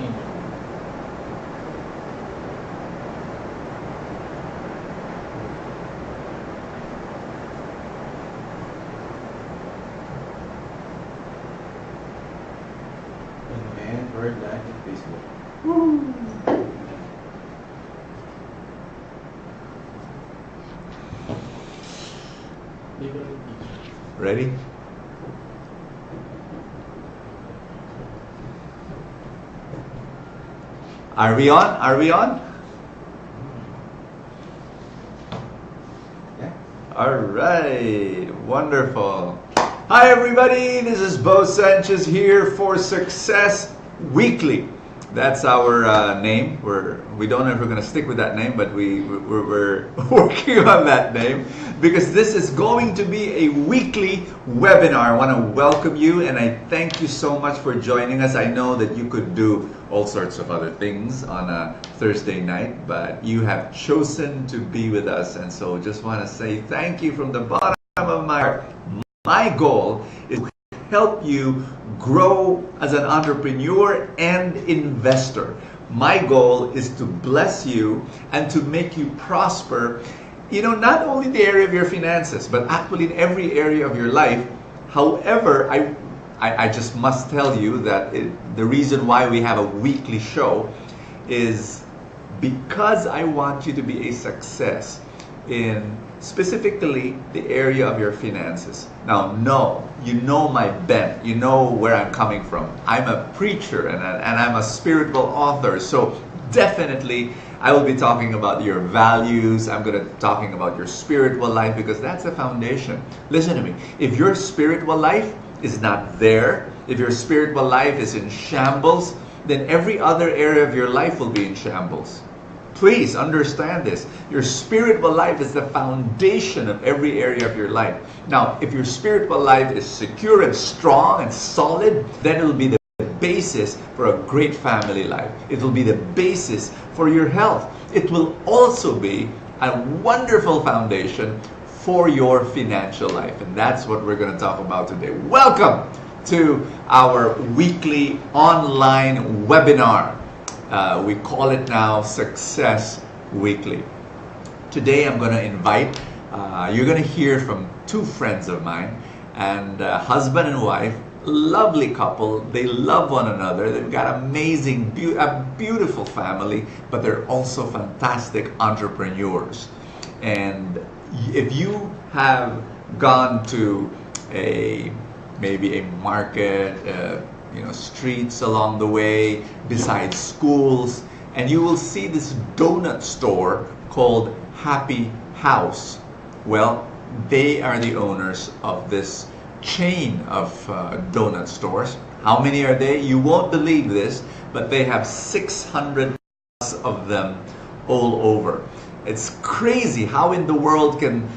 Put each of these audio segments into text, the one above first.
And we're live on Facebook. Ready? Are we on? Are we on? Yeah. All right. Wonderful. Hi, everybody. This is Sanchez here for Success Weekly. That's our name. We don't know if we're going to stick with that name, but we're working on that name because this is going to be a weekly webinar. I want to welcome you and I thank you so much for joining us. I know that you could do all sorts of other things on a Thursday night, but you have chosen to be with us, and so just want to say thank you from the bottom of my heart. My goal is to help you grow as an entrepreneur and investor. My goal is to bless you and to make you prosper, not only in the area of your finances, but actually in every area of your life. However, I just must tell you that the reason why we have a weekly show is because I want you to be a success in specifically the area of your finances. Now, you know my bent, you know where I'm coming from. I'm a preacher and I'm a spiritual author, so definitely I will be talking about your values. I'm going to be talking about your spiritual life because that's the foundation. Listen to me. If your spiritual life is not there, if your spiritual life is in shambles, then every other area of your life will be in shambles. Please understand this. Your spiritual life is the foundation of every area of your life. Now, if your spiritual life is secure and strong and solid, then it will be the basis for a great family life. It will be the basis for your health. It will also be a wonderful foundation for your financial life. And that's what we're going to talk about today. Welcome to our weekly online webinar. We call it now Success Weekly. Today I'm going to invite, you're going to hear from two friends of mine, and husband and wife, lovely couple. They love one another. They've got amazing, a beautiful family, but they're also fantastic entrepreneurs. And if you have gone to maybe a market, streets along the way, besides schools, and you will see this donut store called Haus. Well, they are the owners of this chain of donut stores. How many are they? You won't believe this, but they have 600 of them all over. It's crazy. How in the world can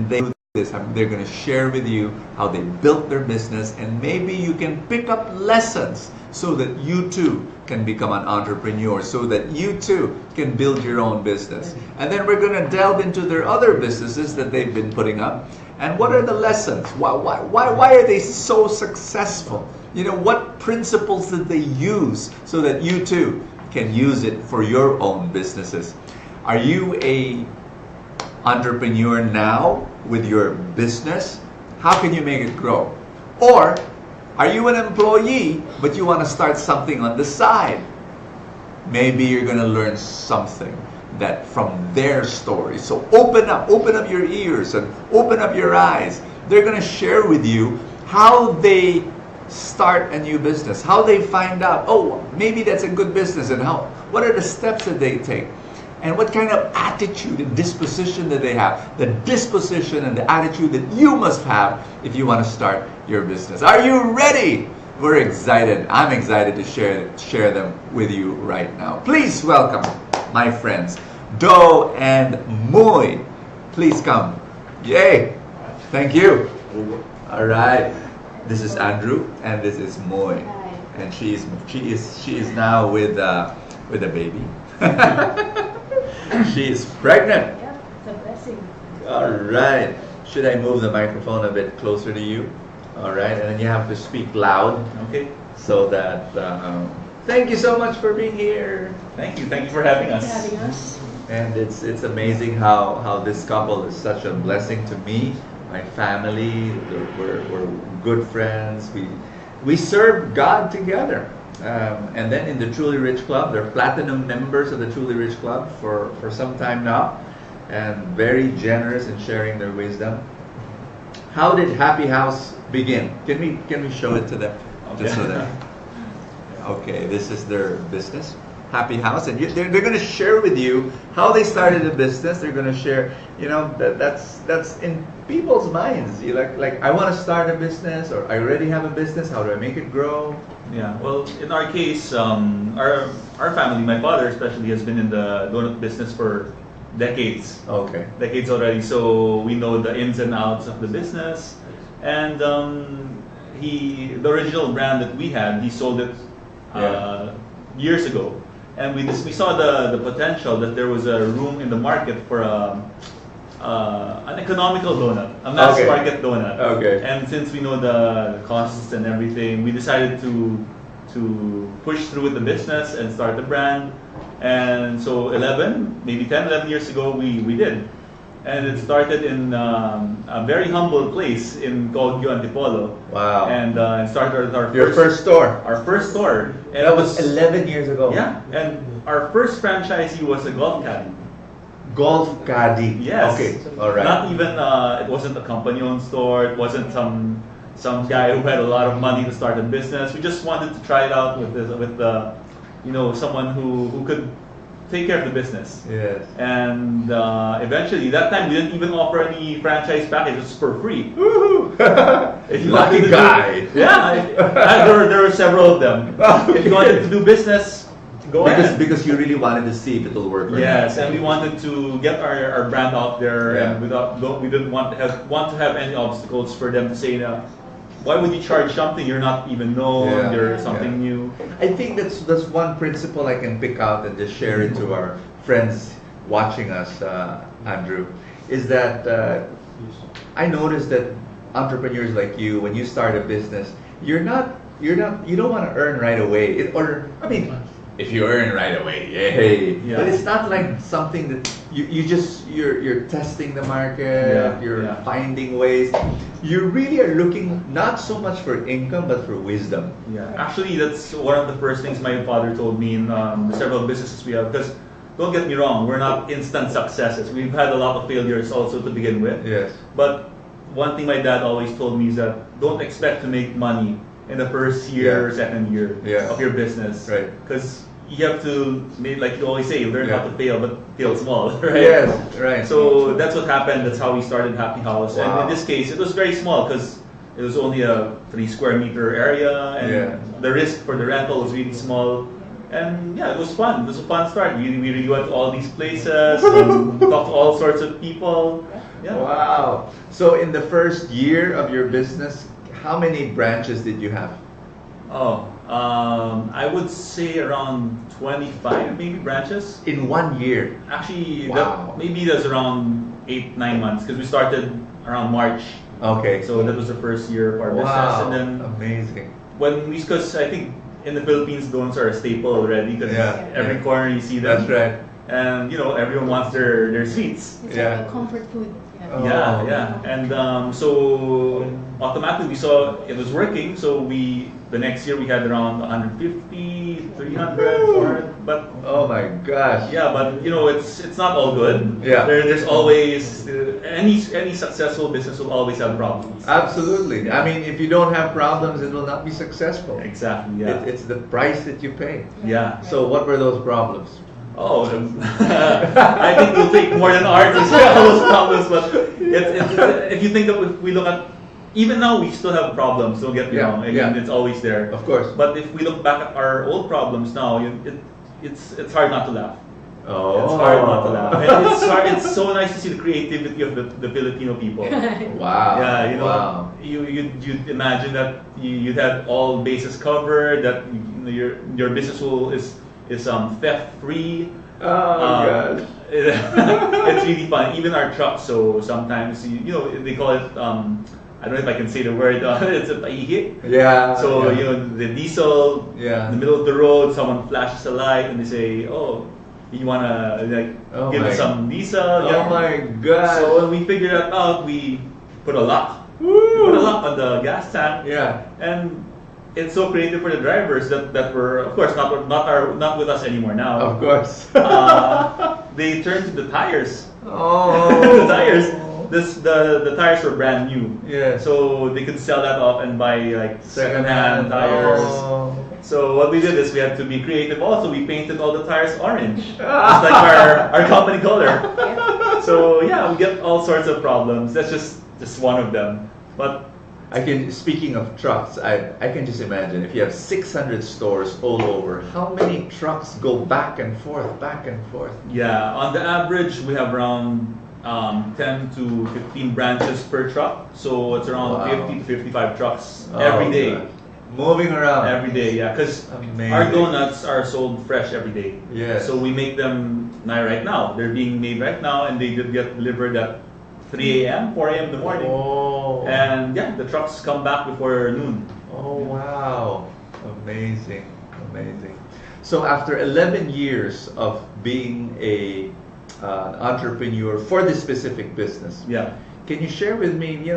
they do this? They're going to share with you how they built their business, and maybe you can pick up lessons so that you too can become an entrepreneur, so that you too can build your own business. And then we're going to delve into their other businesses that they've been putting up. And what are the lessons? Why are they so successful? What principles did they use so that you too can use it for your own businesses? Are you a entrepreneur now with your business? How can you make it grow? Or are you an employee but you want to start something on the side? Maybe you're going to learn something that from their story. So open up your ears and open up your eyes. They're going to share with you how they start a new business, how they find out, maybe that's a good business, and what are the steps that they take, and what kind of attitude and disposition that they have, the disposition and the attitude that you must have if you want to start your business. Are you ready? We're excited. I'm excited to share them with you right now. Please welcome my friends, Do and Moy. Please come. Yay. Thank you. All right. This is Andrew and this is Moy. And she is now with a baby. She is pregnant. Yeah, it's a blessing. All right. Should I move the microphone a bit closer to you? All right. And then you have to speak loud. Okay. So that Thank you so much for being here. Thank you for having us. Having us. And it's amazing how this couple is such a blessing to me, my family. We're good friends. We serve God together. And then in the Truly Rich Club, they're platinum members of the Truly Rich Club for some time now, and very generous in sharing their wisdom. How did Happy House begin? Can we show it to them? Okay. Just so that. Okay, this is their business, Happy House, and they're going to share with you how they started the business. They're going to share, that's in people's minds. You like I want to start a business, or I already have a business. How do I make it grow? Yeah. Well, in our case, our family, my father especially, has been in the donut business for decades. Okay. Decades already. So we know the ins and outs of the business, and the original brand that we had, he sold it years ago, and we saw the potential that there was a room in the market for an economical donut, a mass market donut. Okay. And since we know the costs and everything, we decided to push through with the business and start the brand. And so 11 years ago, we did. And it started in a very humble place called Antipolo. Wow. And it started with Your first store. Our first store. And That was 11 years ago. Yeah. And our first franchisee was a golf caddy. Golf caddy. Yes. Okay. All right. Not even it wasn't a company-owned store. It wasn't some guy who had a lot of money to start a business. We just wanted to try it out with someone who could take care of the business. Yes. And eventually, that time we didn't even offer any franchise packages for free. Woohoo! If you Lucky wanted to guy. there were several of them. If you wanted to do business, go ahead. Because you really wanted to see if it'll work. Or Yes, not. and we wanted to get our brand out there, Yeah. and we didn't want to have any obstacles for them to say, why would you charge something you're not even known? Yeah. You're something new. I think that's one principle I can pick out and just share it to our friends watching us, Andrew, is that I noticed that entrepreneurs like you, when you start a business, you don't want to earn right away. If you earn right away, yay! Yeah. But it's not like something that you're testing the market, you're finding ways. You really are looking not so much for income but for wisdom. Yeah, actually, that's one of the first things my father told me in the several businesses we have. Because don't get me wrong, we're not instant successes. We've had a lot of failures also to begin with. Yes. But one thing my dad always told me is that don't expect to make money in the first year or second year of your business. Right. Because you have to, like you always say, learn how to fail, but fail small, right? Yes, right. So that's what happened. That's how we started Happy House. Wow. And in this case, it was very small because it was only a 3 square meter area, and the risk for the rental was really small. And it was fun. It was a fun start. We really went to all these places, and talked to all sorts of people. Yeah. Wow. So in the first year of your business, how many branches did you have? I would say around 25 maybe branches. In 1 year? Actually, Wow. maybe that's around 8-9 months because we started around March. Okay. So that was the first year of our business. And then amazing. because I think in the Philippines, donuts are a staple already because every corner you see them. That's right. And everyone wants their sweets. It's like a comfort food. Oh. Yeah. And so automatically we saw it was working. So the next year we had around 150, 300, 400. But oh my gosh. yeah, but it's not all good. Yeah. There's always any successful business will always have problems. Absolutely. I mean, if you don't have problems, it will not be successful. Exactly. Yeah. It's the price that you pay. Yeah. So what were those problems? Oh, I think it'll take more than art to solve those problems. But if you think if we look at, even now we still have problems. Don't get me wrong. Again, it's always there. Of course. But if we look back at our old problems now, it's hard not to laugh. Oh. It's hard not to laugh. And it's so nice to see the creativity of the Filipino people. Wow. Yeah, Wow. you'd imagine that you'd have all bases covered, that your business is theft free. Oh God. It's really fun. Even our trucks. So sometimes they call it I don't know if I can say the word. It's a paihi. Yeah. So yeah. you know the diesel Yeah. in the middle of the road, someone flashes a light and they say, "Oh, you wanna like Oh give my- us some diesel?" Oh Yeah. my God. So when we figured that out, we put a lock. We Woo. put a lock on the gas tank. Yeah. And it's so creative for the drivers that were, of course, not with us anymore now. Of course. They turned to the tires. Oh. The tires. The tires were brand new. Yeah. So they could sell that off and buy like second-hand tires. Oh. So what we did is we had to be creative. Also, we painted all the tires orange, just like our company color. So yeah, we get all sorts of problems. That's just one of them. But Speaking of trucks, I can just imagine if you have 600 stores all over, how many trucks go back and forth, back and forth? yeah, on the average, we have around 10 to 15 branches per truck. So it's around Wow. 50 to 55 trucks Oh, every day. God. Moving around. Every day, yeah. Because Amazing. our donuts are sold fresh every day. Yes. So we make them right now. They're being made right now, and they did get delivered at 3 a.m., 4 a.m. in the morning. Oh. And yeah, the trucks come back before noon. Oh, wow. Amazing. Amazing. So after 11 years of being an entrepreneur for this specific business, Yeah. can you share with me,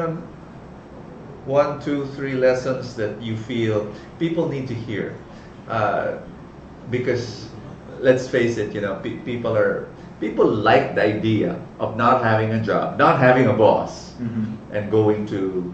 1, 2, 3 lessons that you feel people need to hear? Because let's face it, people like the idea of not having a job, not having a boss, and going to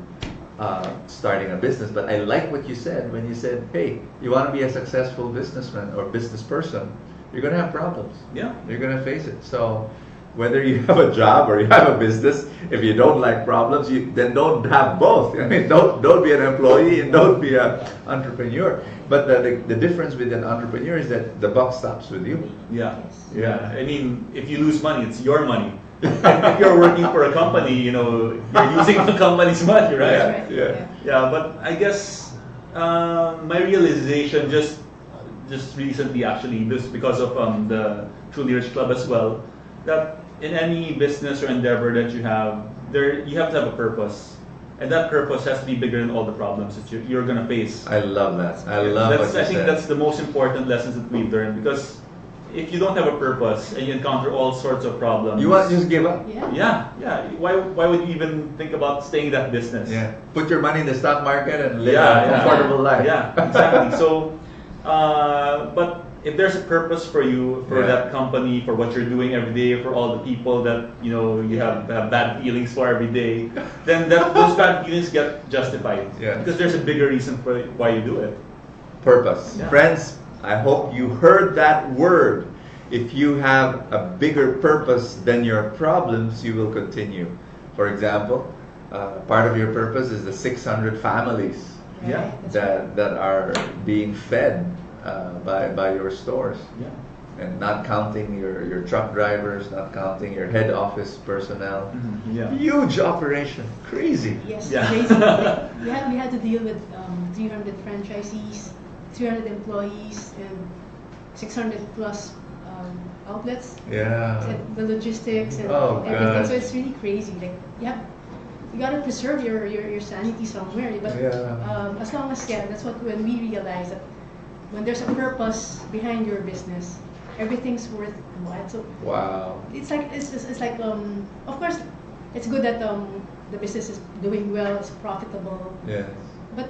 starting a business. But I like what you said when you said, hey, you want to be a successful businessman or business person, you're going to have problems. Yeah. You're going to face it. So whether you have a job or you have a business, if you don't like problems, then don't have both. I mean, don't be an employee and don't be an entrepreneur. But the difference with an entrepreneur is that the buck stops with you. Yeah. Yeah. I mean, if you lose money, it's your money. If you're working for a company, you're using the company's money, right? Yeah. Yeah. Yeah, but I guess my realization just recently, actually, just because of the Truly Rich Club as well, that in any business or endeavor that you have to have a purpose, and that purpose has to be bigger than all the problems that you're gonna face. I love that. I love what you I think said. that's the most important lessons that we've learned, because if you don't have a purpose and you encounter all sorts of problems, You want to just give up? yeah. Why would you even think about staying in that business? Yeah. Put your money in the stock market and live Yeah, a yeah. comfortable life. Yeah, exactly. So, but if there's a purpose for you, for Yeah. that company, for what you're doing every day, for all the people that you have bad feelings for every day, then those bad feelings get justified. Yeah. Because there's a bigger reason for why you do it. Purpose. Yeah. Friends, I hope you heard that word. If you have a bigger purpose than your problems, you will continue. For example, part of your purpose is the 600 families Yeah. that are being fed by your stores. Yeah. And not counting your truck drivers, not counting your head office personnel. Yeah. Huge operation. Crazy. Yes, Yeah. crazy. Like, we had to deal with 300 franchisees, 300 employees, and 600 plus outlets. Yeah. And the logistics and Oh, everything. gosh. So it's really crazy. Like you gotta preserve your sanity somewhere. But Yeah. as long as that's what when we realize that when there's a purpose behind your business, everything's worth what. So Wow. it's like of course it's good that the business is doing well, it's profitable, Yes. but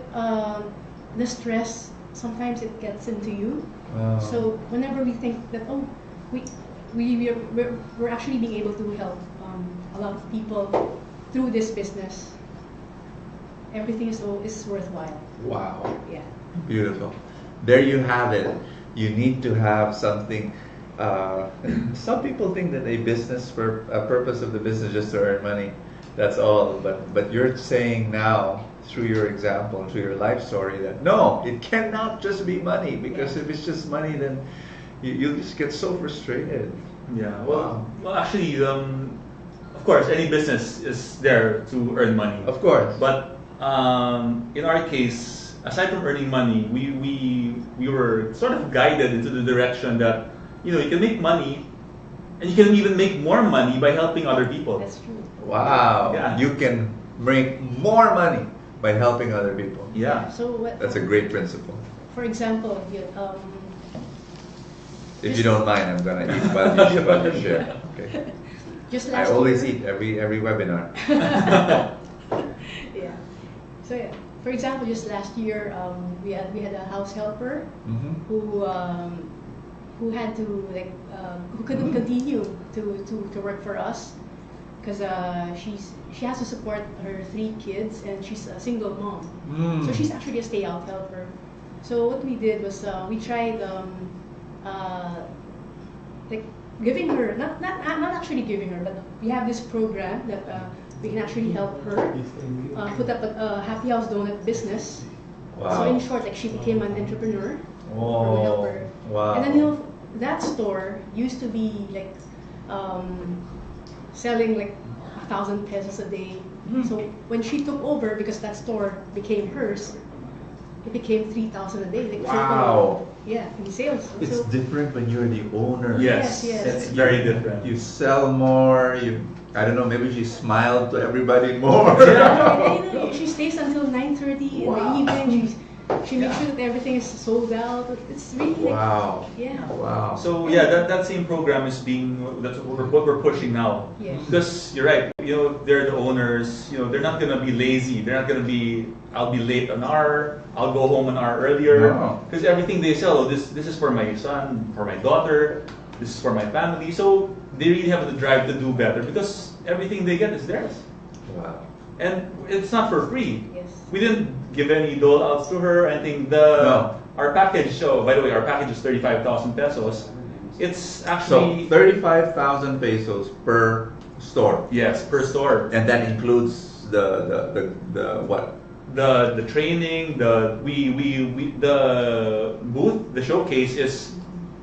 the stress sometimes it gets into you. Wow. So whenever we think that we're actually being able to help a lot of people through this business, everything is worthwhile. Wow. Yeah. Beautiful. There you have it. You need to have something. Some people think that a purpose of the business is just to earn money. That's all. But you're saying now, through your example, through your life story, that no, it cannot just be money, because if it's just money, then you'll just get so frustrated. Yeah. Wow. Well, actually, of course, any business is there to earn money. Of course. But in our case, aside from earning money, we were sort of guided into the direction that you can make money, and you can even make more money by helping other people. That's true. Wow. Yeah. You can make more money by helping other people. Yeah. So what? That's a great principle. For example, If you don't mind, I'm gonna eat while you share. Okay. just I last always year, eat every webinar. Yeah. So yeah, for example, just last year, we had a house helper Mm-hmm. who had to who couldn't continue to work for us because she has to support her 3 kids and she's a single mom. So she's actually a stay-out helper. So what we did was we tried like giving her not actually giving her, but we have this program that we can actually help her put up a happy house donut business. Wow. So in short, like she became an entrepreneur. Oh, We help her. wow. And then that store used to be like selling like 1,000 pesos a day. So when she took over, because that store became hers, it became 3,000 a day. Like Wow. Yeah, in sales. It's So, different when you're the owner. Yes. Yes. It's very different. You sell more. I don't know. Maybe she smiled to everybody more. yeah, she stays until 9:30 Wow. in the evening. She makes sure that everything is sold out. It's really like, Wow. yeah. Wow. So yeah, that same program is that's what we're pushing now. Yeah. Because you're right, they're the owners. They're not gonna be lazy. They're not gonna be. I'll be late an hour. I'll go home an hour earlier. No. Because everything they sell, this is for my son, for my daughter. This is for my family. So they really have the drive to do better because everything they get is theirs, Wow. and it's not for free. Yes. We didn't give any dole outs to her. I think our package. So by the way, our package is 35,000 pesos. It's So actually 35,000 pesos per store, yes per store. and that includes the what? The training, the booth, the showcase is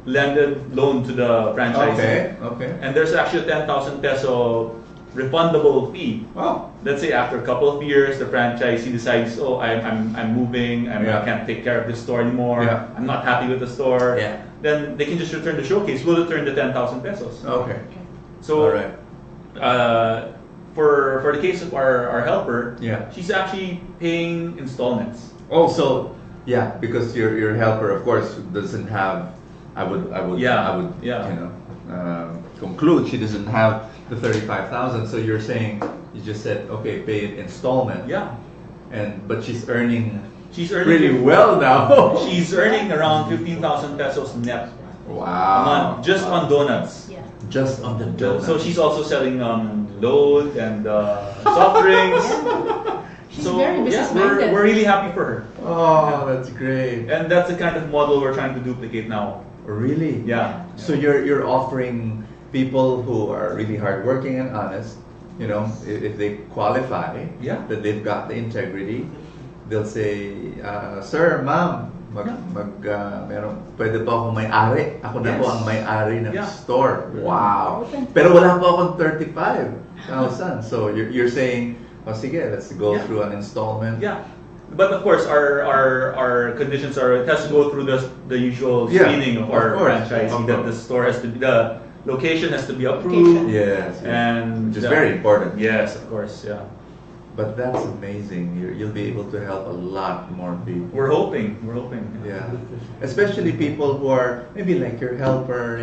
loan to the franchisee. Okay. And there's actually a 10,000 peso refundable fee. Wow. Let's say after a couple of years, the franchisee decides, oh, I'm moving, I Yeah. can't take care of this store anymore. Yeah. I'm not happy with the store. Yeah. Then they can just return the showcase. We'll return the 10,000 pesos. Okay. So, All right. for the case of our helper, Yeah. she's actually paying installments. Also, yeah, because your helper, of course, doesn't have. I would. Yeah. Conclude she doesn't have the 35,000. So you're saying you just said okay, pay it installment. Yeah. But she's earning. She's earning really well now. She's earning around 15,000 pesos net a Wow. month just on donuts. Yeah. Just on the donut. So she's also selling load and soft drinks. She's So very yeah, business-minded. we're really happy for her, Oh, that's great. and that's the kind of model we're trying to duplicate now. Really? Yeah. So you're offering people who are really hardworking and honest, if they qualify, Yeah. that they've got the integrity, they'll say, sir, ma'am, pwede po akong may-ari. Ako na po Yes. ang may-ari ng Yeah. store. Wow. Pero wala po akong 35,000. So you're saying, sige, let's go Yeah. through an installment. Yeah. But of course, our conditions are it has to go through the usual Yeah, screening of of our course, franchisee of that the course. store has to be the location has to be approved. Location. Yes. And Which is very important. Yes, of course. Yeah. But that's amazing. You'll be able to help a lot more people. We're hoping. Yeah. Especially people who are maybe like your helper,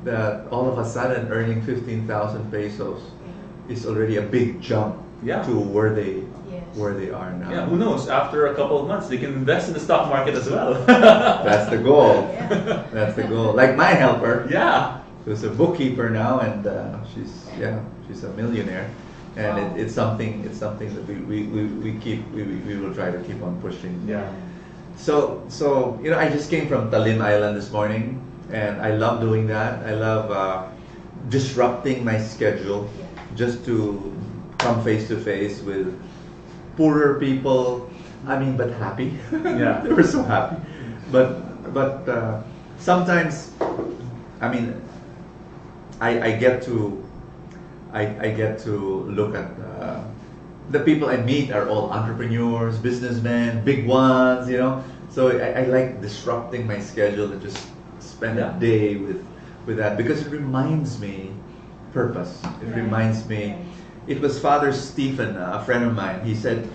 that all of a sudden earning 15,000 pesos is already a big jump Yeah. to where they Yes. are now. Yeah, who knows? After a couple of months, they can invest in the stock market as well. That's the goal. Yeah. That's the goal. Like my helper, Yeah. who's a bookkeeper now, and she's a millionaire, and Wow. it's something that we will try to keep on pushing. Yeah. So I just came from Talim Island this morning, and I love doing that. I love disrupting my schedule just to come face to face with poorer people. But happy. Yeah. They were so happy. But sometimes, I get to look at the people I meet are all entrepreneurs, businessmen, big ones, So I like disrupting my schedule and just spend a Yeah. day with that because it reminds me purpose. It Right. reminds me it was Father Stephen, a friend of mine. He said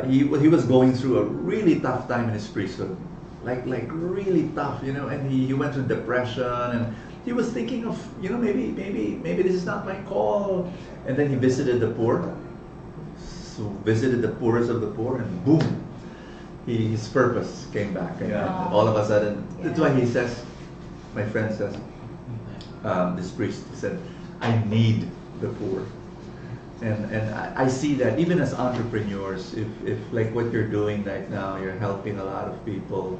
he was going through a really tough time in his priesthood, like really tough, you know, and he went through depression, and he was thinking of, you know, maybe this is not my call. And then he visited the poor, so visited the poorest of the poor, and boom, his purpose came back, and all of a sudden, that's why he says, my friend says, this priest said, I need the poor. And I see that even as entrepreneurs, if like what you're doing right now, you're helping a lot of people,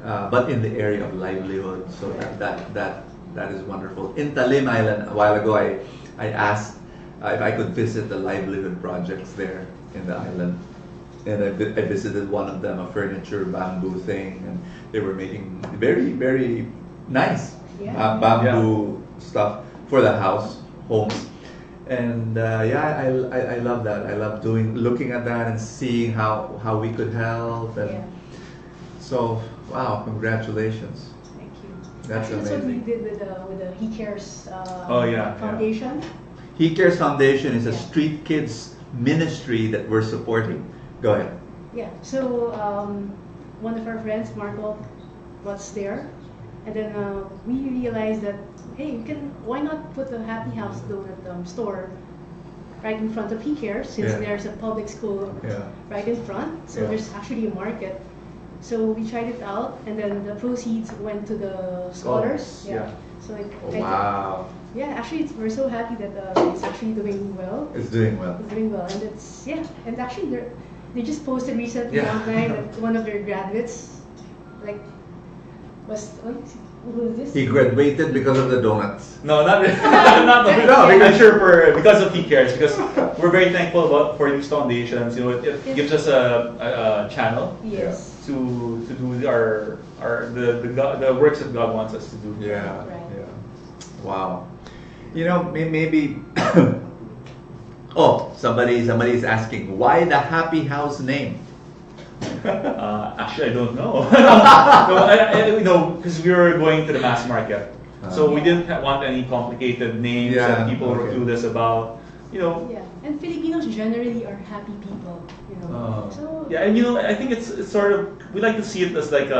but in the area of livelihood, so that is wonderful. In Talim Island, a while ago, I asked if I could visit the livelihood projects there in the island. And I visited one of them, a furniture bamboo thing, and they were making very, very nice bamboo stuff for the homes. And I love that. I love looking at that and seeing how we could help. And so, wow, congratulations. Thank you. That's Actually, amazing. that's what we did with the He Cares Foundation. He Cares Foundation is a street kids ministry that we're supporting. Go ahead. Yeah, so one of our friends, Marco, was there. And then we realized that, hey, why not put the Happy House donut store right in front of He Cares, since there's a public school right in front. So there's actually a market. So we tried it out, and then the proceeds went to the scholars. So Wow. Actually, we're so happy that it's actually doing well. It's doing well. It's doing well, and and actually they just posted recently online that one of their graduates, like, who is this? He graduated because of the donuts. No, not really. I'm sure because of He Cares, because we're very thankful for these foundations. You know, it gives us a channel to do the works that God wants us to do. Wow. You know, maybe. Oh, somebody's asking, why the Happy House name? Actually, I don't know. Because we were going to the mass market, so we didn't want any complicated names that people were clueless about. You know. Yeah, and Filipinos generally are happy people. You know. So. Yeah, and I think it's sort of, we like to see it as like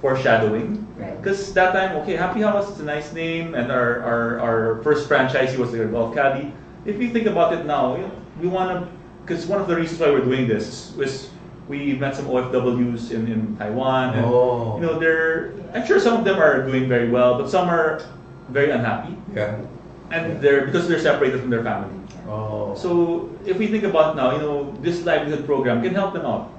foreshadowing. Because that time, Happy House is a nice name, and our first franchisee was the Golf Caddy. If you think about it now, we want to, because one of the reasons why we're doing this was we met some OFWs in Taiwan, and I'm sure some of them are doing very well, but some are very unhappy. And because they're separated from their family. So if we think about now, this livelihood program can help them out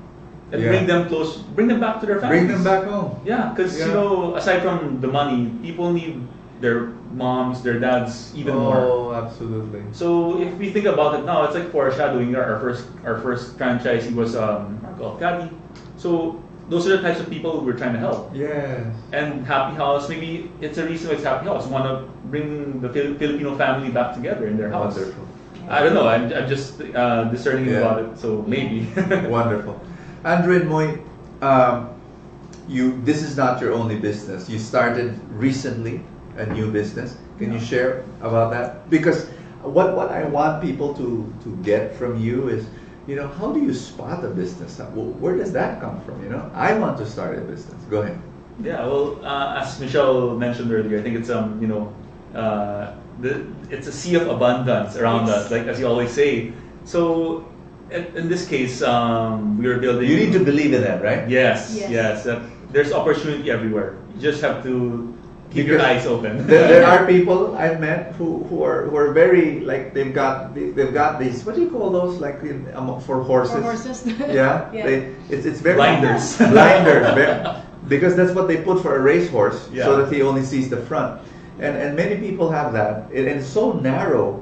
and bring them close, bring them back to their families. Bring them back home. Yeah, because aside from the money, people need their moms, their dads even more. Oh, absolutely. So if we think about it now, it's like foreshadowing. Our first franchisee was Marco Alcadi. So those are the types of people we're trying to help. Yes. And Happy House, maybe it's a reason why it's Happy House. Want to bring the Filipino family back together in their house. Wonderful. I don't know. I'm just discerning about it. So maybe. Wonderful. Andrew and Moy, this is not your only business. You started recently a new business. Can you share about that? Because what I want people to get from you is, how do you spot a business? Where does that come from? I want to start a business. Go ahead. Yeah, well, as Michelle mentioned earlier, I think it's it's a sea of abundance around us, like as you always say. So in this case, we are building. You need to believe in that, right? Yes. There's opportunity everywhere. You just have to keep your eyes open. There are people I've met who are very, like, they've got these, what do you call those, like for horses? For horses. It's very blinders. Because that's what they put for a racehorse, so that he only sees the front. And many people have that, and it's so narrow,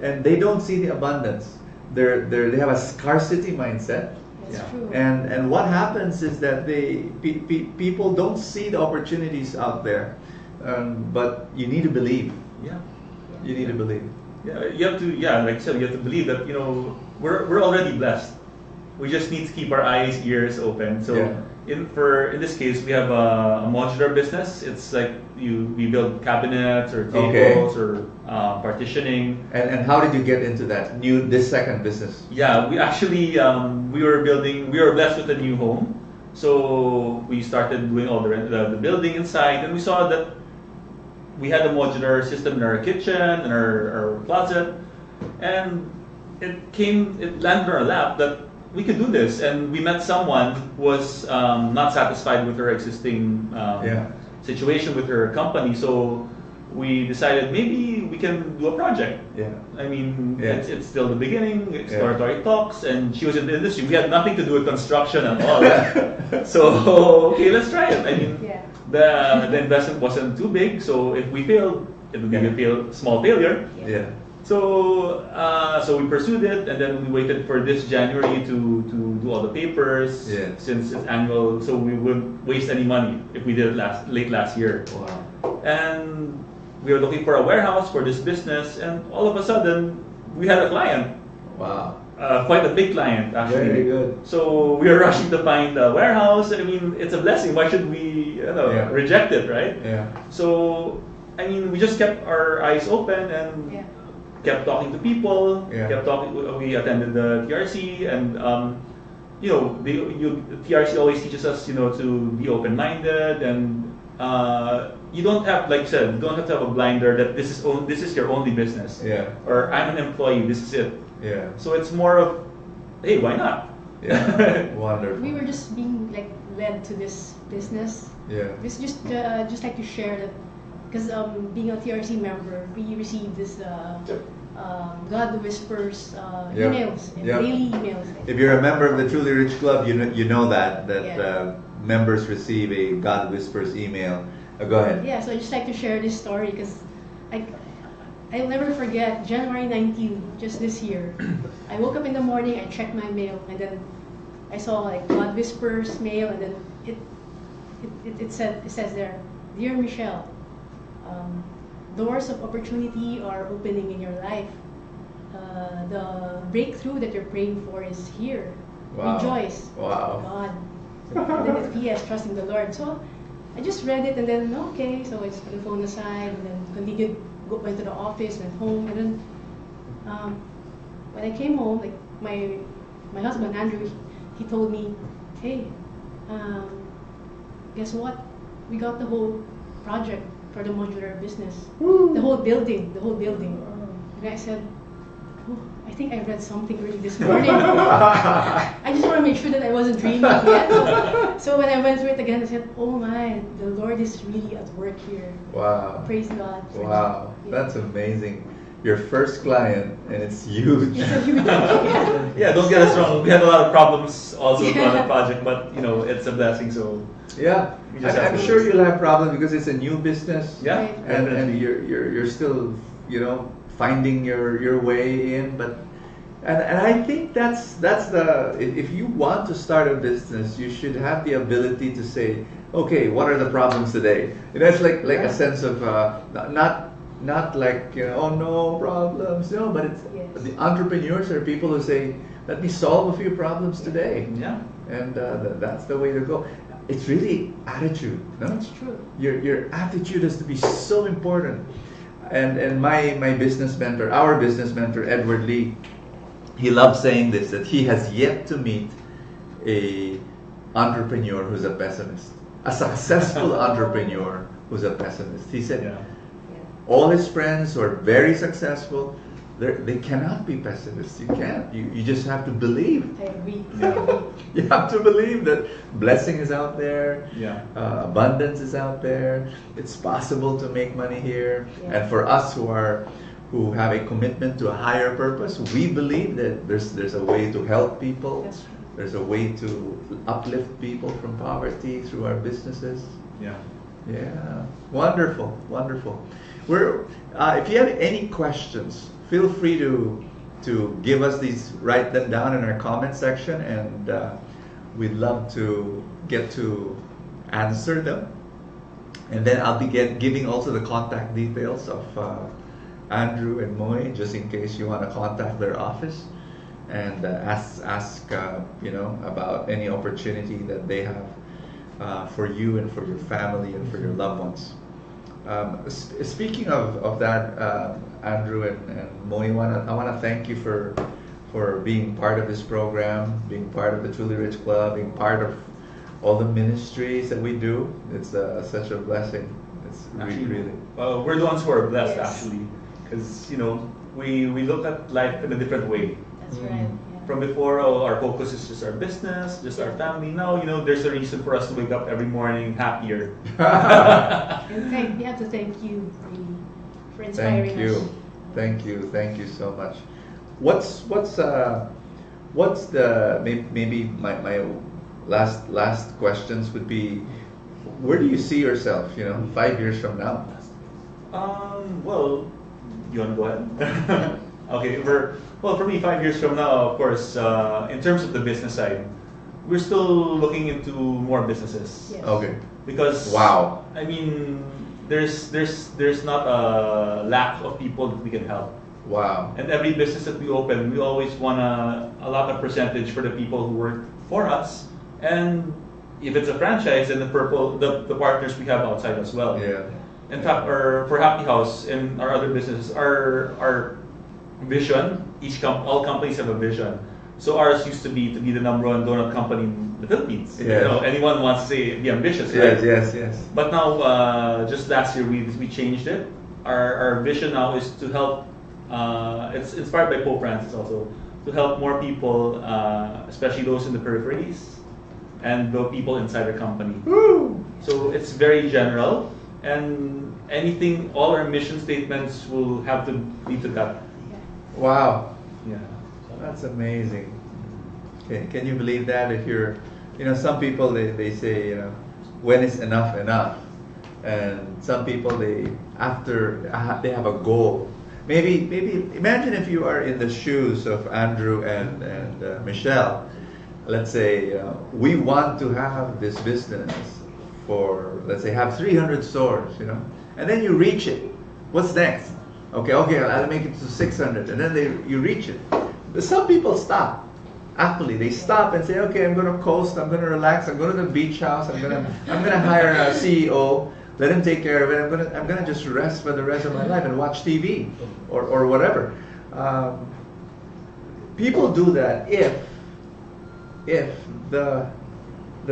and they don't see the abundance. They have a scarcity mindset. That's true. And what happens is that people don't see the opportunities out there, but you need to believe. You need to believe. You have to. Like I said, you have to believe that we're already blessed. We just need to keep our eyes, ears open. So in this case, we have a modular business. It's like we build cabinets or Okay. tables or partitioning. And how did you get into this second business? Yeah, we actually we were blessed with a new home, so we started doing all the building inside, and we saw that we had a modular system in our kitchen and our closet, and it landed on our lap that we could do this, and we met someone who was not satisfied with her existing situation with her company, so we decided maybe we can do a project. Yeah. I mean, Yeah. it's still the beginning, exploratory talks, and she was in the industry. We had nothing to do with construction at all. So, okay, let's try it. I mean, the investment wasn't too big, so if we failed, it would be a small failure. Yeah. So, so we pursued it, and then we waited for this January to do all the papers. Yeah. Since it's annual, so we wouldn't waste any money if we did it late last year. Wow. And we were looking for a warehouse for this business, and all of a sudden we had a client. Wow. Quite a big client, actually. Very good. So we were rushing to find a warehouse. I mean, it's a blessing. Why should we, reject it, right? Yeah. So, I mean, we just kept our eyes open and kept talking to people. Yeah. Kept talking. We attended the TRC, and TRC always teaches us, to be open-minded, and you don't have, like you said, you don't have to have a blinder that this is your only business. Yeah. Or I'm an employee. This is it. Yeah. So it's more of, hey, why not? Yeah. Wonderful. We were just being like led to this business. Yeah. This just like to share that, because being a TRC member, we received this God Whispers emails, and daily emails. If you're a member of the Truly Rich Club, you know that Yeah. members receive a God Whispers email. Go ahead. Yeah, so I just like to share this story because I'll never forget January 19th, just this year. I woke up in the morning, I checked my mail, and then I saw like God Whispers mail, and then it says there, "Dear Michelle, doors of opportunity are opening in your life. The breakthrough that you're praying for is here. Wow. Rejoice." Wow. God. And then it's PS, trusting the Lord. So I just read it, and then okay, so I just put the phone aside, and then continued, went to the office, went home, and then when I came home, like my husband Andrew, he told me, "Hey, guess what? We got the whole project for the modular business, the whole building. And I said, "Oh, I think I read something early this morning. I just want to make sure that I wasn't dreaming yet." So when I went through it again, I said, "Oh my, the Lord is really at work here." Wow. Praise God. Wow. Yeah. That's amazing. Your first client, and it's huge. It's a huge yeah. Yeah, don't get us wrong. We had a lot of problems also on the project, but it's a blessing. So Yeah, You just have I'm to- sure you'll have problems because it's a new business. yeah, Right. and definitely. you're still finding your way in, but and I think that's the if you want to start a business, you should have the ability to say, okay, what are the problems today? It's like a sense of not like oh no problems, but it's Yes. the entrepreneurs are people who say, let me solve a few problems today, Yeah. and that's the way to go. It's really attitude, no? That's true. Your attitude has to be so important. And my business mentor, our business mentor, Edward Lee, he loves saying this, that he has yet to meet a entrepreneur who's a pessimist, a successful entrepreneur who's a pessimist. He said Yeah. all his friends who are very successful, they cannot be pessimists. You can't. You just have to believe. I agree. You have to believe that blessing is out there. Yeah. Abundance is out there. It's possible to make money here. Yeah. And for us who have a commitment to a higher purpose, we believe that there's a way to help people. That's true. There's a way to uplift people from poverty through our businesses. Yeah. Yeah, wonderful, wonderful. If you have any questions, feel free to give us these, write them down in our comment section, and we'd love to get to answer them. And then I'll be giving also the contact details of Andrew and Moy, just in case you want to contact their office and ask about any opportunity that they have for you and for your family and for your loved ones. Speaking of that, Andrew and Moni, I want to thank you for being part of this program, being part of the Truly Rich Club, being part of all the ministries that we do. It's such a blessing. It's Actually, really. we're the ones who are blessed, Yes. actually, because we look at life in a different way. That's right. Yeah. From before, our focus is just our business, just our family. Now, there's a reason for us to wake up every morning happier. And we have to thank you really for inspiring Thank you, us. thank you so much. What's the maybe my last questions would be, where do you see yourself 5 years from now? Well, you want to go ahead? Okay, for me, 5 years from now, of course, in terms of the business side, we're still looking into more businesses. Yes. Okay. Because Wow. I mean, there's not a lack of people that we can help. Wow. And every business that we open, we always want a lot of percentage for the people who work for us. And if it's a franchise, then the partners we have outside as well. Yeah. In fact, for Happy House and our other businesses, our vision, all companies have a vision. So ours used to be the number one donut company in the Philippines. Yes. Anyone wants to say be ambitious, right? Yes. But now, just last year, we changed it. Our vision now is to help. It's inspired by Pope Francis also, to help more people, especially those in the peripheries, and the people inside the company. Woo! So it's very general, and all our mission statements will have to lead to that. Wow. Yeah. That's amazing. Can you believe that? If you're, some people they say, when is enough enough, and some people they have a goal. Maybe imagine if you are in the shoes of Andrew and Michelle. Let's say we want to have this business for, let's say, have 300 stores, and then you reach it. What's next? Okay, I'll make it to 600, and then you reach it. But some people stop. Actually, they stop and say, okay, I'm going to coast, I'm going to relax, I'm going to the beach house, I'm going to hire a CEO, let him take care of it. I'm going to just rest for the rest of my life and watch TV or whatever. People do that if the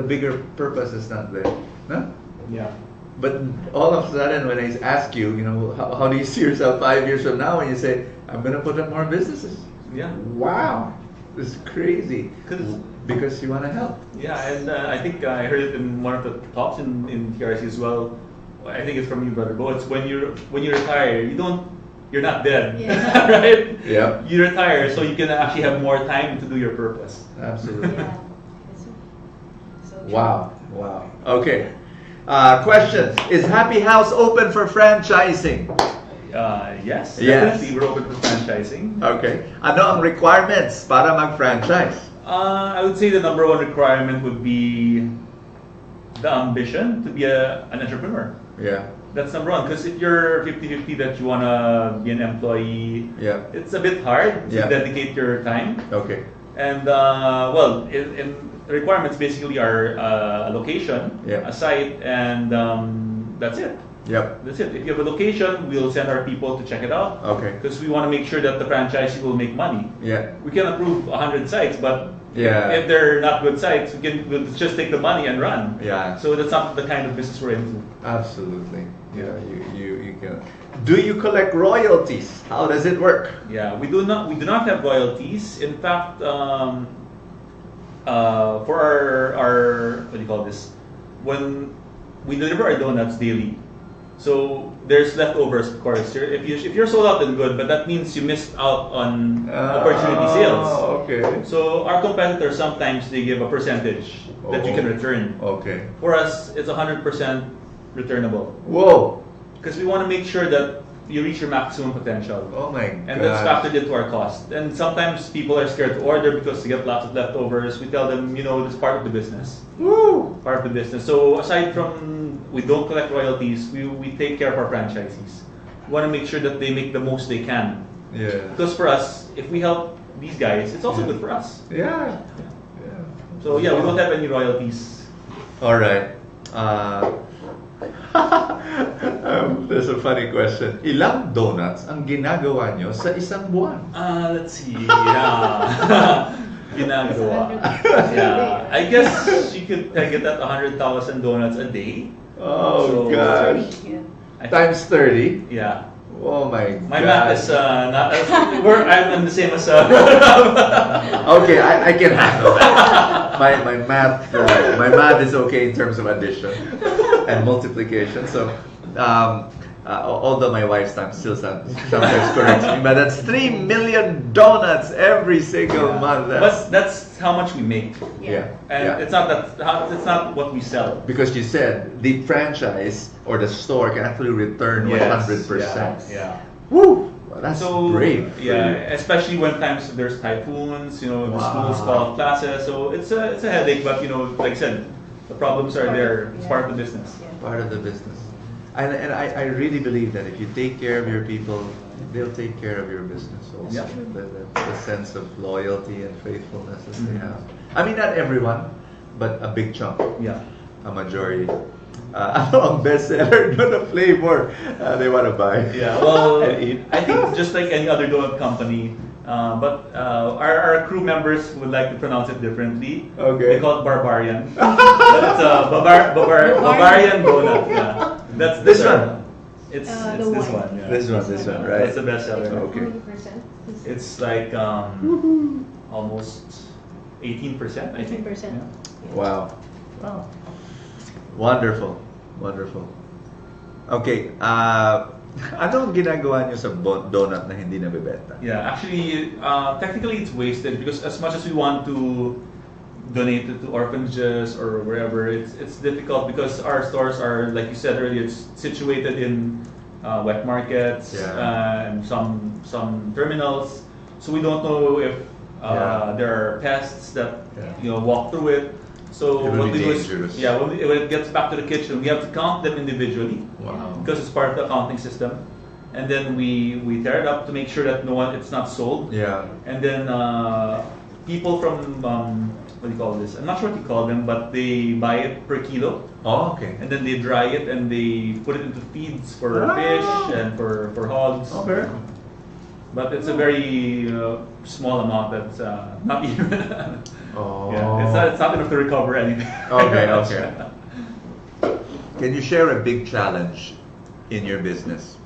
bigger purpose is not there. No? Yeah. But all of a sudden, when I ask you, how do you see yourself 5 years from now? And you say, I'm going to put up more businesses. Yeah. Wow, this is crazy. Because you want to help. Yeah, and I think I heard it in one of the talks in TRC as well. I think it's from you, brother Bo. It's when you retire, you're not dead, Yeah. right? Yeah. You retire so you can actually have more time to do your purpose. Absolutely. Yeah. So true. Wow. Okay. Questions. Is Happy House open for franchising? Yes, Yes. definitely we're open for franchising. Okay. Ano ang requirements para mag-franchise? I would say the number one requirement would be the ambition to be an entrepreneur. Yeah. That's number one. Because if you're 50-50 that you want to be an employee, Yeah. it's a bit hard to Yeah. dedicate your time. Okay. And in the requirements basically are a location, Yeah. a site, and that's it. Yep. That's it. If you have a location, we'll send our people to check it out. Okay. Because we want to make sure that the franchisee will make money. Yeah. We can approve 100 sites, but Yeah. if they're not good sites, we'll just take the money and run. Yeah. So that's not the kind of business we're into. Absolutely. Yeah. You can. Do you collect royalties? How does it work? Yeah, we do not have royalties. In fact, for our what do you call this? When we deliver our donuts daily, so there's leftovers, of course. If you're sold out, then good. But that means you missed out on opportunity sales. Okay. So our competitors sometimes they give a percentage that you can return. Okay. For us, it's 100% returnable Whoa. because we want to make sure that you reach your maximum potential. Oh my And that's God. factored into our cost. And sometimes people are scared to order because they get lots of leftovers. We tell them, it's part of the business. Woo. Part of the business. So aside from we don't collect royalties, we take care of our franchisees. We want to make sure that they make the most they can. Yeah. Because for us, if we help these guys, it's also good for us. Yeah. So yeah, we don't have any royalties. All right. There's a funny question. Ilang donuts ang ginagawa nyo sa isang buwan? Let's see. Yeah. Ginagawa. Yeah. I guess you could peg it at 100,000 donuts a day. Oh, So, gosh. Yeah. I think- Times 30? Yeah. Oh, my My God. math is not as I'm the same as Okay, I can handle that. My math is okay in terms of addition and multiplication. So, although my wife's time still sometimes corrects me, but that's 3 million donuts every single month. But that's how much we make, Yeah. and Yeah. it's not what we sell. Because you said the franchise or the store can actually return 100%. Yeah. Woo! Well, that's So brave. yeah, especially when times there's typhoons, the schools call off classes, so it's a headache. But like I said, the problems are there. It's part of the business. Yeah. Part of the business. And I really believe that if you take care of your people, they'll take care of your business also. Yeah. The sense of loyalty and faithfulness that they Mhm. have. I mean, not everyone, but a big chunk, Yeah. a majority. Ang bestseller, the flavor they want to buy. Yeah. Well, and eat. I think just like any other donut company, but our crew members would like to pronounce it differently. Okay. They call it Barbarian. But it's a Bavarian donut. Yeah. That's This our- one? It's The this one. one. Yeah. This one, right? That's the best seller. Okay. 20%. It's like almost 18%, I think. 18%. Yeah. Wow. Wow. Wonderful. Wonderful. Okay. Anong ginagawa nyo sa donut na hindi nabibenta? Yeah, actually, technically it's wasted because as much as we want to donate it to orphanages or wherever, it's difficult because our stores are, like you said earlier, it's situated in wet markets and some terminals. So we don't know if there are pests that walk through it. So It will what be we do is, dangerous. when it gets back to the kitchen, we have to count them individually. Wow. Because it's part of the accounting system, and then we tear it up to make sure that it's not sold. Yeah. And then people from what do you call this? I'm not sure what you call them, but they buy it per kilo, Oh, okay. and then they dry it and they put it into feeds for Ah. fish and for hogs. Oh, very cool. But it's a very small amount. That's not even. Oh. Yeah, it's not enough to recover anything. Okay, okay. Can you share a big challenge in your business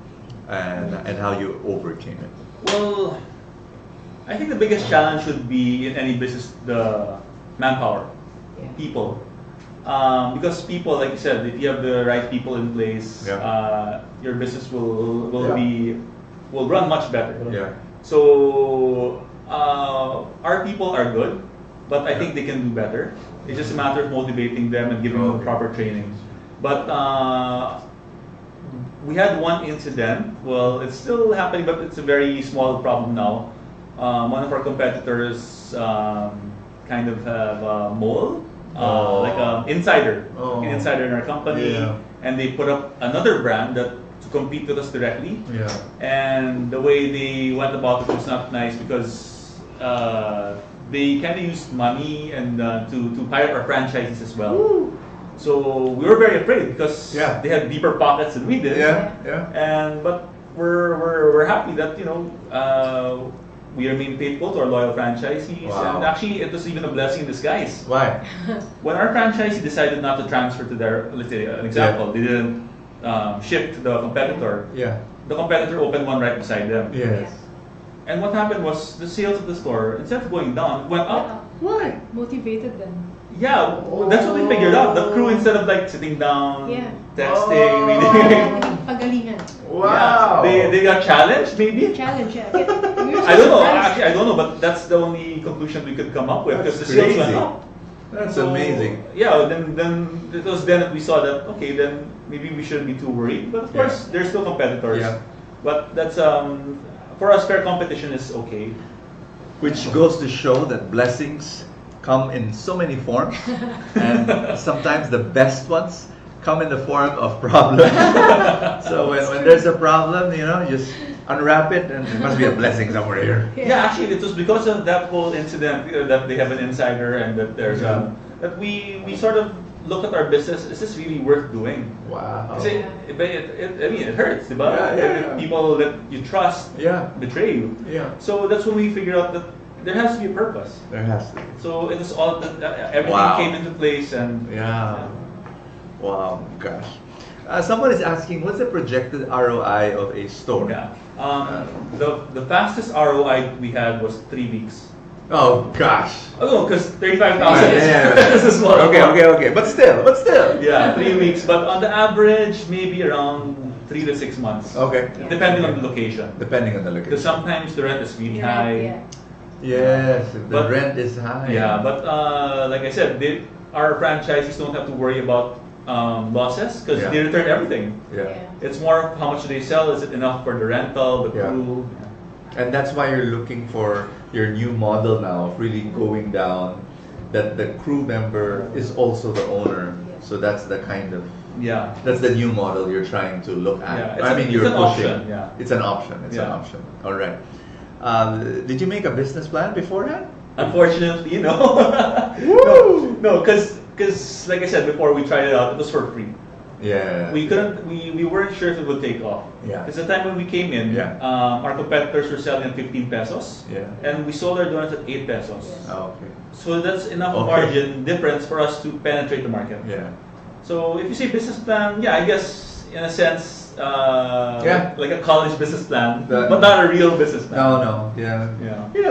and how you overcame it? Well, I think the biggest challenge would be in any business the manpower, Yeah. people. Because people, like you said, if you have the right people in place, your business will run much better. Yeah. So our people are good, but I think they can do better. It's just a matter of motivating them and giving them proper training. But we had one incident. Well, it's still happening, but it's a very small problem now. One of our competitors kind of have a mole, like an insider, an insider in our company, and they put up another brand that to compete with us directly. Yeah. And the way they went about it was not nice because they kind of used money and to pirate our franchises as well. Woo. So we were very afraid because Yeah. they had deeper pockets than we did. Yeah. Yeah. But we're happy that we remain faithful to our loyal franchisees. Wow. And actually, it was even a blessing in disguise. Why? When our franchisee decided not to transfer to their, let's say, an example, they didn't ship to the competitor. Yeah. The competitor opened one right beside them. Yes. And what happened was the sales at the store, instead of going down, went up. Why? Motivated them. Yeah, that's what they figured out. The crew, instead of like sitting down, Yeah. texting, Oh. reading, Pagalingan. Wow. yeah, they got challenged maybe. Challenge. Yeah. I don't know. Actually, I don't know, but that's the only conclusion we could come up with because the That's sales went crazy. up. That's So, amazing. Yeah, then it was then that we saw that okay, then maybe we shouldn't be too worried. But of course, there's still competitors. Yeah. But that's for us, fair competition is okay. Which goes to show that blessings come in so many forms, and sometimes the best ones come in the form of problems. So when there's a problem, just unwrap it, and there must be a blessing somewhere here. Yeah, actually, it was because of that whole incident that they have an insider and that there's that we sort of look at our business. Is this really worth doing? Wow. Kasi, I mean, it hurts, diba? Yeah. People that you trust betray you. Yeah. So that's when we figured out that there has to be a purpose. There has to be. So it was all everything came into place, and Wow, gosh. Someone is asking, what's the projected ROI of a store? Yeah. The fastest ROI we had was 3 weeks. Oh gosh. Oh, because 35,000 is a small. Okay. But still. Yeah, 3 weeks. But on the average, maybe around 3 to 6 months. Okay. Depending on the location. Because Because sometimes the rent is really high. Yes, the rent is high. Yeah, but like I said, our franchisees don't have to worry about losses because they return everything. Yeah. It's more how much do they sell? Is it enough for the rental, the crew? And that's why you're looking for your new model now of really going down, that the crew member is also the owner. So that's the kind of that's the new model you're trying to look at. You're pushing. Option, It's an option. It's an option. All right. Did you make a business plan beforehand? Unfortunately, no. No, because like I said before, we tried it out. It was for free. Yeah. We couldn't. We weren't sure if it would take off. Yeah. Because the time when we came in, our competitors were selling at 15 pesos. Yeah. And we sold our donuts at 8 pesos. Oh, okay. So that's enough margin difference for us to penetrate the market. Yeah. So if you say business plan, I guess in a sense, like a college business plan, but not a real business plan. No. Yeah.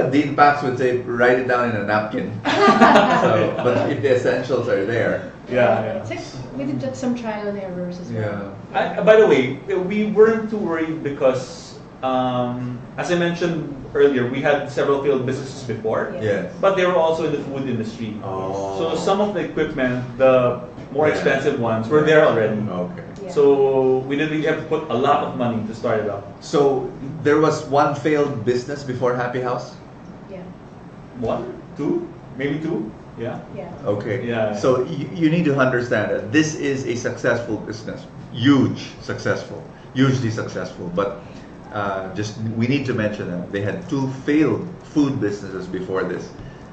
Dean Pax would say, write it down in a napkin. But if the essentials are there. It's like we did just some trial and errors as well. By the way, we weren't too worried because, as I mentioned earlier, we had several failed businesses before. Yes. But they were also in the food industry. Oh. So some of the equipment, the more expensive ones, were there already. Okay. Yeah. So we didn't really have to put a lot of money to start it up. So there was one failed business before Happy House? Yeah. 1, 2, maybe 2. Yeah. Okay. Yeah. So you need to understand that this is a successful business, hugely successful. But we need to mention that they had 2 failed food businesses before this,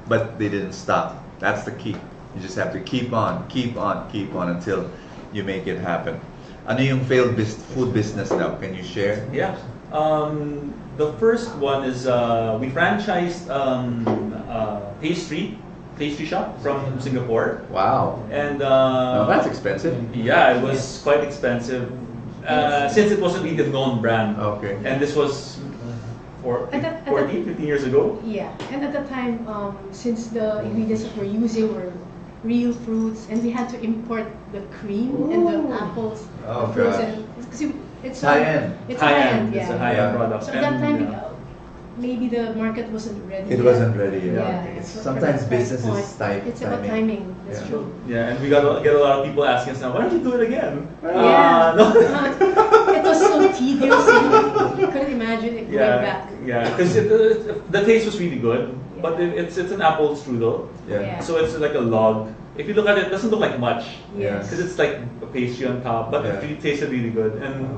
but they didn't stop. That's the key. You just have to keep on until you make it happen. Ano yung failed food business now? Can you share? Yeah. The first one is we franchised pastry shop from Singapore. Wow. And that's expensive. Yeah, it was quite expensive since it wasn't really a known brand. Okay. And this was 15 years ago. Yeah, and at the time, since the ingredients that we're using were real fruits, and we had to import the cream and the apples, the fruits, and it's high-end. It's high-end, It's a high-end product. So at that time, maybe the market wasn't ready. It wasn't ready yet. Yeah. Sometimes business is tight. It's about timing. That's true. Yeah, and we get a lot of people asking us now, why don't you do it again? It was so tedious. You couldn't imagine it going back. Yeah, because the taste was really good, but it's an apple strudel. Yeah. So it's like a log. If you look at it, it doesn't look like much. Yeah. Because it's like a pastry on top, but it really tasted really good. And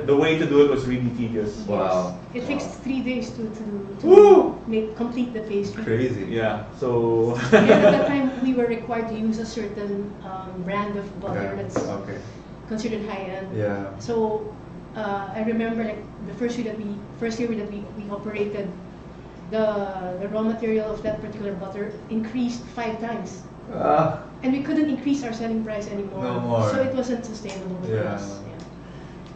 the way to do it was really tedious. Wow. It takes 3 days to complete the pastry. Crazy. Yeah. So. And at that time, we were required to use a certain brand of butter that's considered high-end. Yeah. So I remember like the first year that we operated, the raw material of that particular butter increased 5 times. And we couldn't increase our selling price anymore. No more. So it wasn't sustainable for us. Yeah.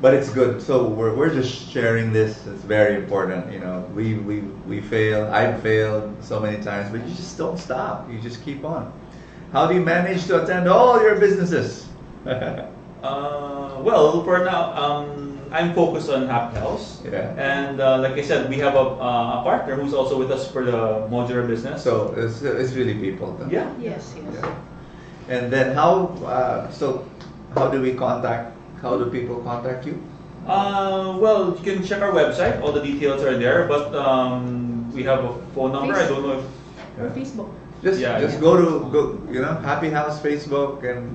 But it's good. So we're just sharing this. It's very important. You know, we fail. I've failed so many times, but you just don't stop. You just keep on. How do you manage to attend all your businesses? Well, for now, I'm focused on Happy House. Yeah. And like I said, we have a partner who's also with us for the modular business. So it's really people. Then. Yeah. Yes. Yeah. And then how do we contact? How do people contact you? Well, you can check our website. All the details are there. But we have a phone number. I don't know if. Or Facebook. Just go to Happy House Facebook and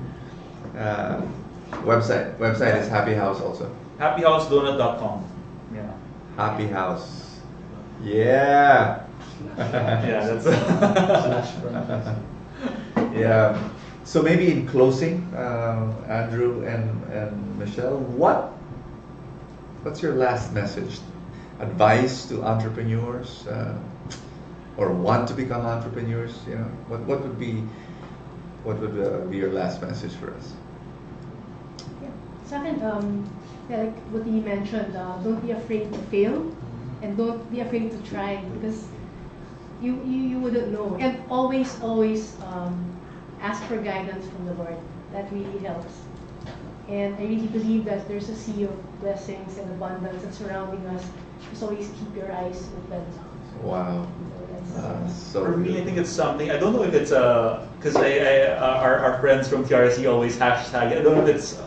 website. Website is Happy House also. HappyHouseDonut.com. Yeah. Happy House. Yeah. Yeah, that's. Yeah. So maybe in closing, Andrew and Michelle, what's your last message? Advice to entrepreneurs or want to become entrepreneurs? You know, what would be your last message for us? Yeah. Sa akin, yeah, like what you mentioned, don't be afraid to fail, and don't be afraid to try, because you wouldn't know. And always ask for guidance from the Lord. That really helps. And I really believe that there's a sea of blessings and abundance that's surrounding us. Just always keep your eyes open. Wow. So For me, good. I think it's something. I don't know if it's because our friends from TRC always hashtag. I don't know if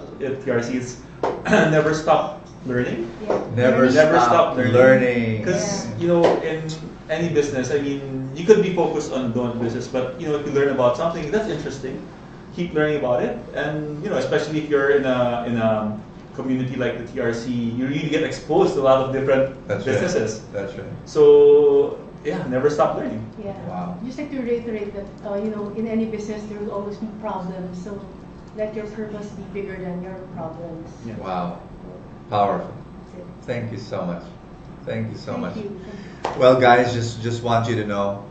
TRC is never stop learning. Yeah. Never stop learning. Because in any business, I mean, you could be focused on doing business, but if you learn about something that's interesting, keep learning about it. And especially if you're in a community like the TRC, you really get exposed to a lot of different businesses. Right. That's right. So yeah, never stop learning. Yeah. Wow. Just like to reiterate that, in any business there will always be problems. So let your purpose be bigger than your problems. Yeah. Wow. Powerful. That's it. Thank you so much. Thank you so Thank much. you. Well, guys, just want you to know,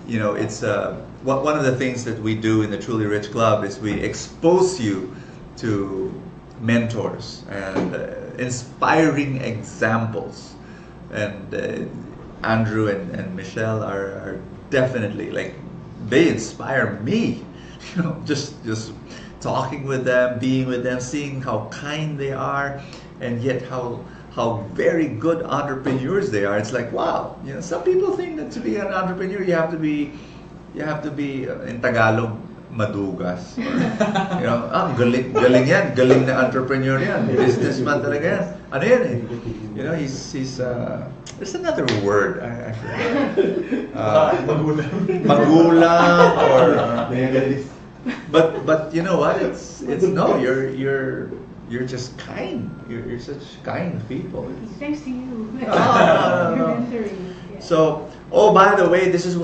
it's one of the things that we do in the Truly Rich Club is we expose you to mentors and inspiring examples. And Andrew and Michelle are definitely they inspire me. Just talking with them, being with them, seeing how kind they are, and yet how very good entrepreneurs they are. It's like, wow, some people think that to be an entrepreneur you have to be in Tagalog madugas. Galing yan, galing na entrepreneur yan, businessman talaga yan. Ano yan eh? He's there's another word I forgot. Magulang or but you know what? It's no, you're just kind. You're such kind people. Thanks to you. No. You're mentoring. Yeah. So, by the way, this is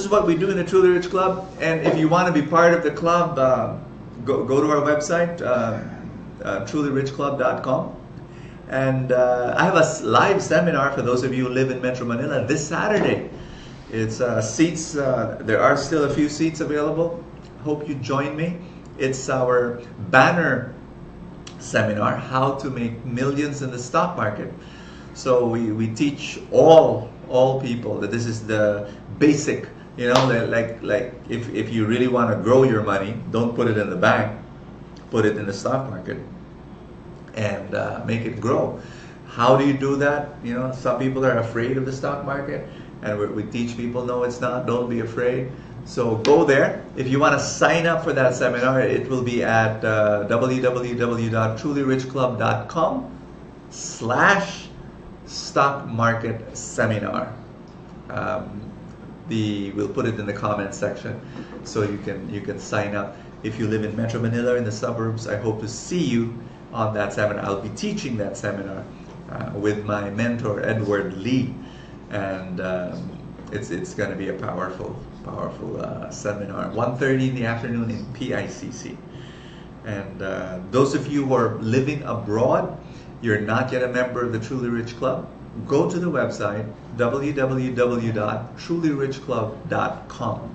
what we do in the Truly Rich Club. And if you want to be part of the club, go to our website, trulyrichclub.com. And I have a live seminar for those of you who live in Metro Manila this Saturday. It's seats. There are still a few seats available. Hope you join me. It's our banner seminar, How to Make Millions in the Stock Market. So we teach all people that this is the basic, like if you really want to grow your money, don't put it in the bank, put it in the stock market and make it grow. How do you do that? Some people are afraid of the stock market, and we teach people, no, it's not, don't be afraid. So go there. If you want to sign up for that seminar, it will be at www.trulyrichclub.com/stock market seminar. We'll put it in the comment section, so you can sign up. If you live in Metro Manila, in the suburbs, I hope to see you on that seminar. I'll be teaching that seminar with my mentor Edward Lee, and it's going to be a powerful seminar. 1:30 in the afternoon in PICC. And those of you who are living abroad, you're not yet a member of the Truly Rich Club, go to the website www.trulyrichclub.com.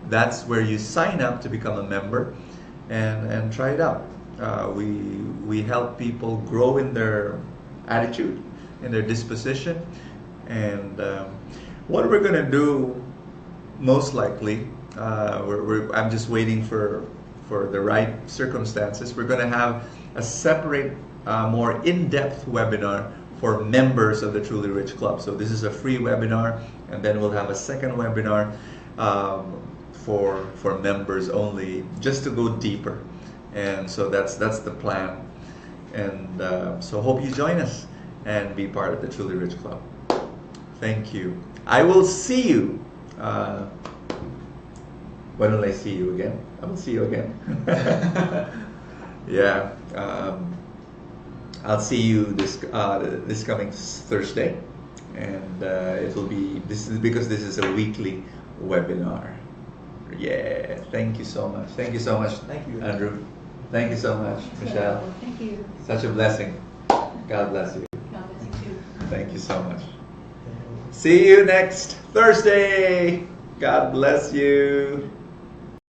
That's where you sign up to become a member and try it out. We help people grow in their attitude, in their disposition, and what we're going to do most likely, I'm just waiting for the right circumstances. We're going to have a separate, more in-depth webinar for members of the Truly Rich Club. So this is a free webinar, and then we'll have a second webinar for members only, just to go deeper. And so that's the plan. And so hope you join us and be part of the Truly Rich Club. Thank you. I will see you. When will I see you again? I will see you again. Yeah. I'll see you this coming Thursday, and it will be because this is a weekly webinar. Yeah, thank you so much. Thank you so much, Thank you. Andrew. Thank you so much, Michelle. Thank you. Such a blessing. God bless you. God bless you too. Thank you so much. See you next Thursday. God bless you.